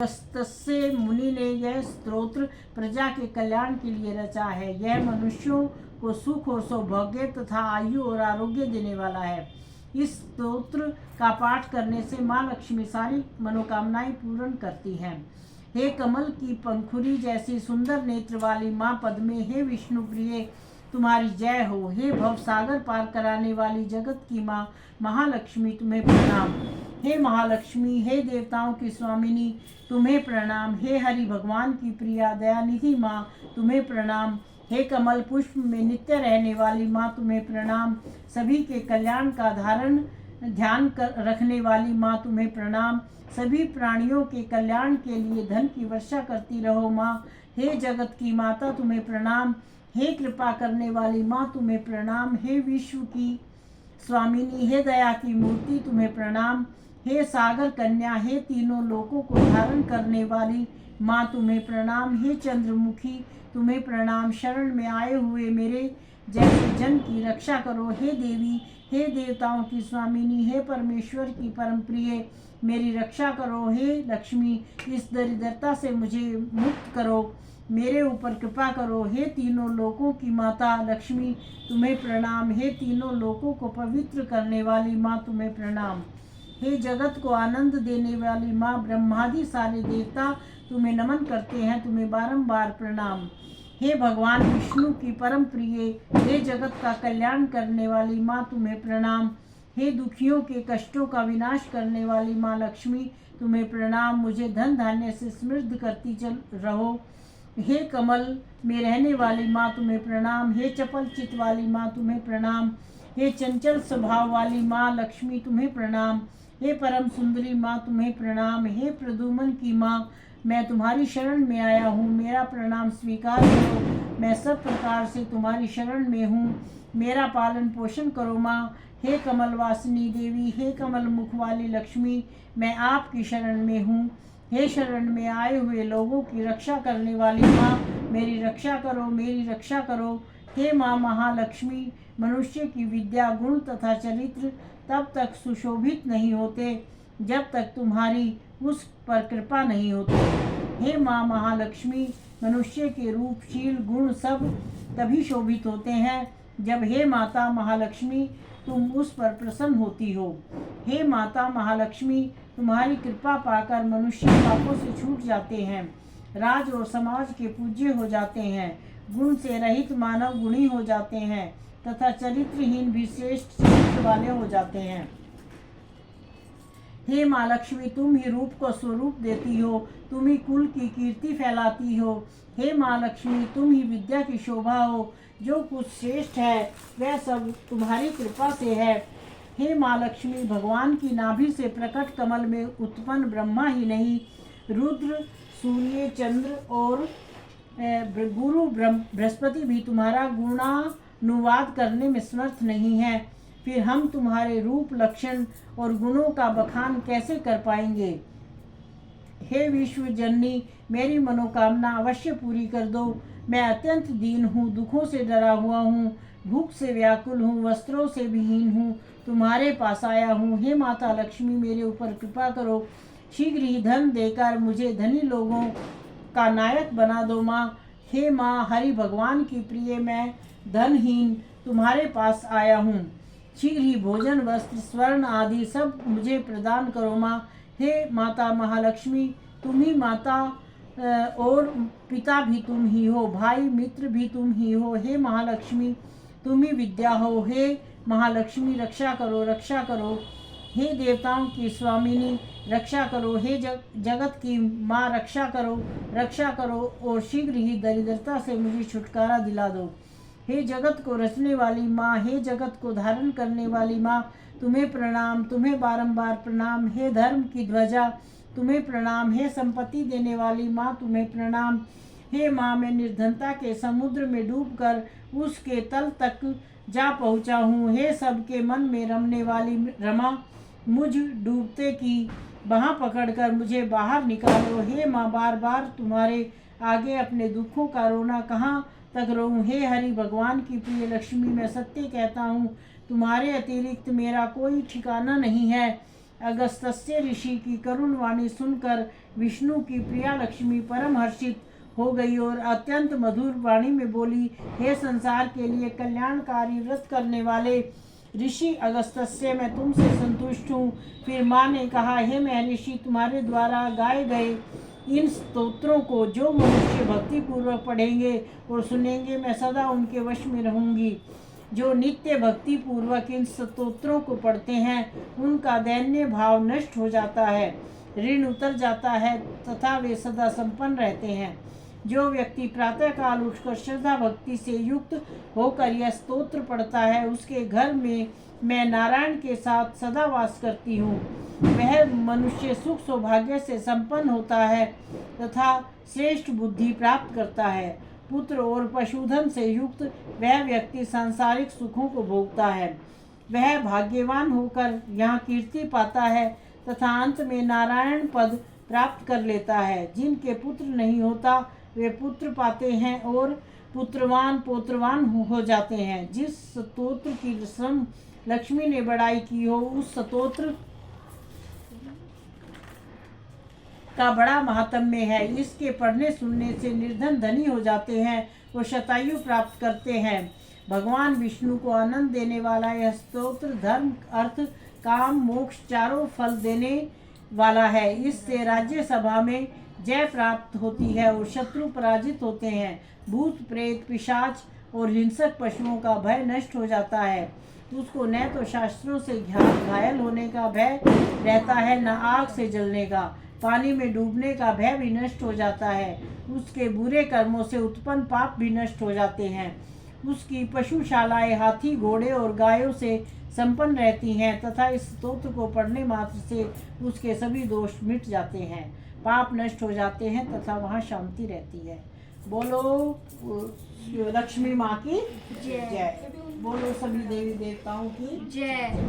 तस्य मुनि ने यह स्तोत्र प्रजा के कल्याण के लिए रचा है। यह मनुष्यों को सुख और सौभाग्य तथा आयु और आरोग्य देने वाला है। इस स्तोत्र का पाठ करने से माँ लक्ष्मी सारी मनोकामनाएं पूर्ण करती हैं। हे कमल की पंखुरी जैसी सुंदर नेत्र वाली माँ पद्मे, हे विष्णु प्रिय तुम्हारी जय हो। हे भव सागर पार कराने वाली जगत की माँ महालक्ष्मी तुम्हें प्रणाम। हे महालक्ष्मी, हे देवताओं की स्वामिनी तुम्हें प्रणाम। हे हरि भगवान की प्रिया दयानिधि माँ तुम्हें प्रणाम। हे कमल पुष्प में नित्य रहने वाली माँ तुम्हें प्रणाम। सभी के कल्याण का ध्यान रखने वाली माँ तुम्हें प्रणाम। सभी प्राणियों के कल्याण के लिए धन की वर्षा करती रहो माँ। हे जगत की माता तुम्हें प्रणाम। हे कृपा करने वाली माँ तुम्हें प्रणाम। हे विश्व की स्वामिनी, हे दया की मूर्ति तुम्हें प्रणाम। हे सागर कन्या, हे तीनों लोकों को धारण करने वाली माँ तुम्हें प्रणाम। हे चंद्रमुखी तुम्हें प्रणाम। शरण में आए हुए मेरे जैसे जन की रक्षा करो। हे देवी, हे देवताओं की स्वामिनी, हे परमेश्वर की परम प्रिय मेरी रक्षा करो। हे लक्ष्मी, इस दरिद्रता से मुझे मुक्त करो, मेरे ऊपर कृपा करो। हे तीनों लोकों की माता लक्ष्मी तुम्हें प्रणाम। हे तीनों लोकों को पवित्र करने वाली माँ तुम्हें प्रणाम। हे जगत को आनंद देने वाली माँ, ब्रह्मादि सारे देवता तुम्हें नमन करते हैं, तुम्हें बारंबार प्रणाम। हे भगवान विष्णु की परम प्रिय, हे जगत का कल्याण करने वाली माँ तुम्हें प्रणाम। हे दुखियों के कष्टों का विनाश करने वाली माँ लक्ष्मी तुम्हें प्रणाम। मुझे धन धान्य से समृद्ध करती चल रहो। हे कमल में रहने वाली माँ तुम्हें प्रणाम। हे चपल चित वाली माँ तुम्हें प्रणाम। हे चंचल स्वभाव वाली माँ लक्ष्मी तुम्हें प्रणाम। हे परम सुंदरी माँ तुम्हें प्रणाम। हे प्रदुमन की माँ, मैं तुम्हारी शरण में आया हूँ, मेरा प्रणाम स्वीकार करो। मैं सब प्रकार से तुम्हारी शरण में हूँ, मेरा पालन पोषण करो माँ। हे कमल वासिनी देवी, हे कमल मुख वाली लक्ष्मी, मैं आपकी शरण में हूँ। हे शरण में आए हुए लोगों की रक्षा करने वाली माँ, मेरी रक्षा करो, मेरी रक्षा करो। हे माँ महालक्ष्मी, मनुष्य की विद्या, गुण तथा चरित्र तब तक सुशोभित नहीं होते जब तक तुम्हारी उस पर कृपा नहीं होती। हे माँ महालक्ष्मी, मनुष्य के रूप, शील, गुण सब तभी शोभित होते हैं जब हे माता महालक्ष्मी तुम उस पर प्रसन्न होती हो। हे माता महालक्ष्मी, तुम्हारी कृपा पाकर मनुष्य पापों से छूट जाते हैं, राज और समाज के पूज्य हो जाते हैं, गुण से रहित मानव गुणी हो जाते हैं तथा चरित्रहीन भी श्रेष्ठ चरित्र वाले हो जाते हैं। हे माँ लक्ष्मी, तुम ही रूप को स्वरूप देती हो, तुम ही कुल की कीर्ति फैलाती हो। हे माँ लक्ष्मी, तुम ही विद्या की शोभा हो, जो कुछ श्रेष्ठ है वह सब तुम्हारी कृपा से है। हे माँ लक्ष्मी, भगवान की नाभि से प्रकट कमल में उत्पन्न ब्रह्मा ही नहीं, रुद्र, सूर्य, चंद्र और गुरु बृहस्पति भी तुम्हारा गुणानुवाद करने में समर्थ नहीं है। फिर हम तुम्हारे रूप, लक्षण और गुणों का बखान कैसे कर पाएंगे। हे विश्व जननी, मेरी मनोकामना अवश्य पूरी कर दो। मैं अत्यंत दीन हूँ, दुखों से डरा हुआ हूँ, भूख से व्याकुल हूँ, वस्त्रों से विहीन हूँ, तुम्हारे पास आया हूँ। हे माता लक्ष्मी, मेरे ऊपर कृपा करो, शीघ्र ही धन देकर मुझे धनी लोगों का नायक बना दो माँ। हे माँ हरि भगवान की प्रिय, मैं धनहीन तुम्हारे पास आया हूँ, शीघ्र ही भोजन, वस्त्र, स्वर्ण आदि सब मुझे प्रदान करो माँ। हे माता महालक्ष्मी, तुम ही माता और पिता भी तुम ही हो, भाई मित्र भी तुम ही हो। हे महालक्ष्मी, तुम ही विद्या हो। हे महालक्ष्मी, रक्षा करो, रक्षा करो। हे देवताओं की स्वामिनी, रक्षा करो। हे जगत की माँ, रक्षा करो, रक्षा करो और शीघ्र ही दरिद्रता से मुझे छुटकारा दिला दो। हे जगत को रचने वाली माँ, हे जगत को धारण करने वाली माँ, तुम्हें प्रणाम, तुम्हें बारंबार प्रणाम। हे धर्म की ध्वजा, तुम्हें प्रणाम। हे संपत्ति देने वाली माँ, तुम्हें प्रणाम। हे माँ, मैं निर्धनता के समुद्र में डूबकर उसके तल तक जा पहुँचा हूँ। हे सबके मन में रमने वाली रमा, मुझ डूबते की बाँह पकड़कर मुझे बाहर निकालो। हे माँ, बार बार तुम्हारे आगे अपने दुखों का रोना कहाँ तक रोऊं। हे हरि भगवान की प्रिय लक्ष्मी, मैं सत्य कहता हूँ, तुम्हारे अतिरिक्त मेरा कोई ठिकाना नहीं है। अगस्त्य ऋषि की करुण वाणी सुनकर विष्णु की प्रिया लक्ष्मी परम हर्षित हो गई और अत्यंत मधुर वाणी में बोली, हे संसार के लिए कल्याणकारी व्रत करने वाले ऋषि अगस्त्य, मैं तुमसे संतुष्ट हूँ। फिर माँ ने कहा, हे महर्षि, तुम्हारे द्वारा गाए गए इन स्तोत्रों को जो मनुष्य भक्ति पूर्वक पढ़ेंगे और सुनेंगे, मैं सदा उनके वश में रहूंगी। जो नित्य भक्ति पूर्वक इन स्तोत्रों को पढ़ते हैं, उनका दैन्य भाव नष्ट हो जाता है, ऋण उतर जाता है तथा वे सदा संपन्न रहते हैं। जो व्यक्ति प्रातःकाल उठकर श्रद्धा भक्ति से युक्त होकर यह स्तोत्र पढ़ता है, उसके घर में मैं नारायण के साथ सदा वास करती हूँ। वह मनुष्य सुख सौभाग्य से संपन्न होता है तथा श्रेष्ठ बुद्धि प्राप्त करता है। पुत्र और पशुधन से युक्त वह व्यक्ति सांसारिक सुखों को भोगता है। वह भाग्यवान होकर यहाँ कीर्ति पाता है तथा अंत में नारायण पद प्राप्त कर लेता है। जिनके पुत्र नहीं होता, वे पुत्र पाते हैं और पुत्रवान पौत्रवान हो जाते हैं। जिस स्तोत्र की लक्ष्मी ने बड़ाई की हो, उस स्तोत्र का बड़ा महात्म्य है। इसके पढ़ने सुनने से निर्धन धनी हो जाते हैं और शतायु प्राप्त करते हैं। भगवान विष्णु को आनंद देने वाला यह स्तोत्र धर्म, अर्थ, काम, मोक्ष चारों फल देने वाला है। इससे राज्य सभा में जय प्राप्त होती है और शत्रु पराजित होते हैं। भूत प्रेत पिशाच और हिंसक पशुओं का भय नष्ट हो जाता है। उसको न तो शास्त्रों से घायल होने का भय रहता है, न आग से जलने का। पानी में डूबने का भय भी नष्ट हो जाता है। उसके बुरे कर्मों से उत्पन्न पाप भी नष्ट हो जाते हैं। उसकी पशुशालाएं हाथी, घोड़े और गायों से संपन्न रहती हैं तथा इस स्तोत्र को पढ़ने मात्र से उसके सभी दोष मिट जाते हैं, पाप नष्ट हो जाते हैं तथा वहाँ शांति रहती है। बोलो लक्ष्मी माँ की जय। बोलो सभी देवी देवताओं की जय।